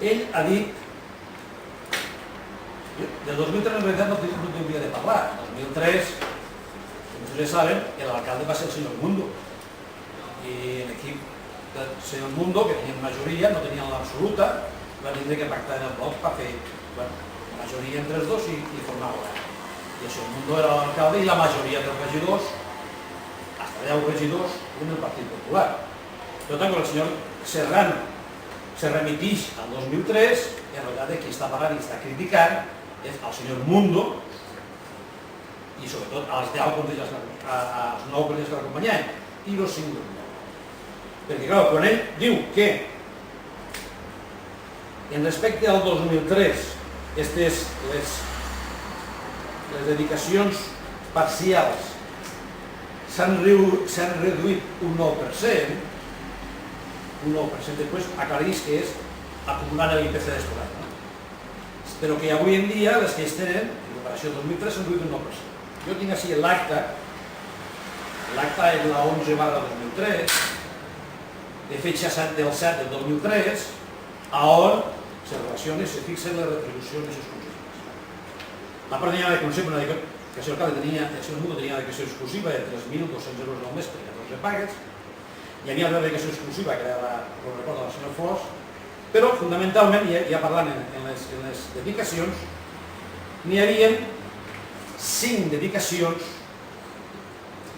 ell ha dit, del 2003 en realitat no t'hauria de parlar. En 2003, com ustedes saben, l'alcalde va ser el senyor Mundo, i l'equip del senyor Mundo, que tenien majoria, no tenien l'absoluta, va tindre que pactar en el bloc per fer majoria entre els dos i formar govern. I el senyor Mundo era l'alcalde i la majoria dels regidors, fins 10 regidors, en el Partit Popular. Per tant, quan el senyor Serrano se remitix al 2003, en realitat qui està parlant i està criticant és el senyor Mundo i sobretot als 9 consellers que l'acompanyaven i els 5 grups. Perquè, clar, quan ell diu que en respecte al 2003 les dedicacions parcials s'han reduït un 9%, després aclareix que és acumulant l'IPC descolat. Però que avui en dia les que es tenen, en comparació al 2003, s'han reduït un 9%. Jo tinc així l'acta, l'acta és la 11/2003, de fetge del 7 del 2003, on se relaciona i se fixen les retribucions de les consellers. La part tenia de concepte que el senyor alcalde tenia, el senyor Mundo tenia una dedicació exclusiva de 3.200 euros al mes per 14 pagues, hi havia una dedicació exclusiva que era el record del senyor Flors, però fundamentalment, ja parlant en les dedicacions, n'hi havia 5 dedicacions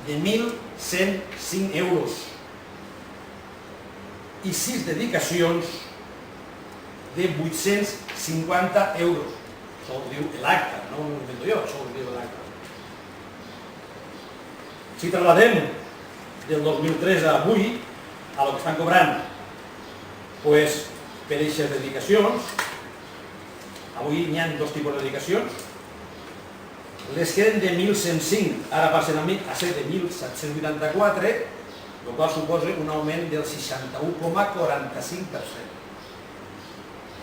de 1.105 euros i 6 dedicacions de 850 euros. Això ho diu l'acta, no ho invento jo, això ho diu l'acta. Si trasladem del 2003 a avui, a lo que estan cobrant, per aquestes dedicacions, avui n'hi ha 2 tipus de dedicacions, les que eren de 1.105, ara passen a ser de 1.784, el qual suposa un augment del 61,45%.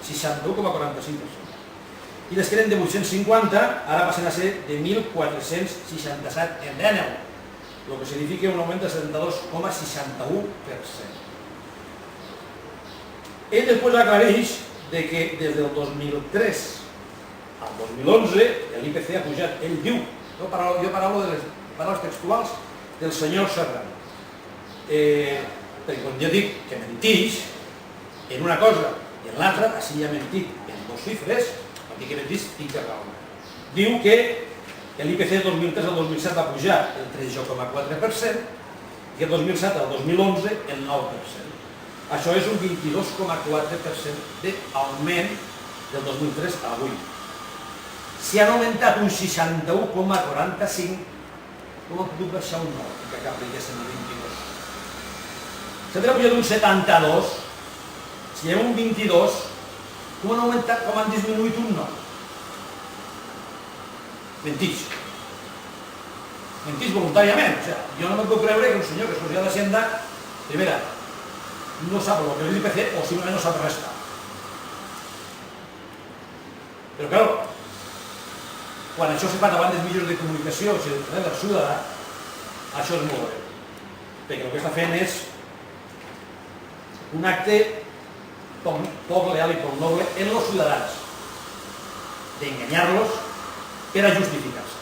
61,45%. I les que eren de 850, ara passen a ser de 1.467 en d'èneu, el que significa un augment del 72,61%. Ell després aclareix que des del 2003 al 2011 l'IPC ha pujat. Ell diu, jo parlo de les paraules textuals del senyor Serrano, perquè quan jo dic que mentix en una cosa i en l'altra, així ja ha mentit en 2 xifres, quan dic que mentix, tinc que raó. Diu que l'IPC del 2003 al 2007 va pujar el 13,4% i el 2007 al 2011 el 9%. Això és un 22,4% d'augment del 2003 a avui. Si han augmentat un 61,45%, com han pogut baixar un 9%, que cap riguessin el 22%? S'ha pujat un 72%, si hi ha un 22%, com han augmentat, com han disminuït un 9%? Mentix. Mentix voluntàriament. Jo no me puc creure que un senyor que és conseller d'Hacienda, primera, no sap el que és l'IPC o simplement no sap restar. Però, clar, quan això se fa davant dels mitjans de comunicació, si el ciutadà, això és molt greu. Perquè el que està fent és un acte poc leal i poc noble en els ciutadans, d'enganyar-los per a justificar-se.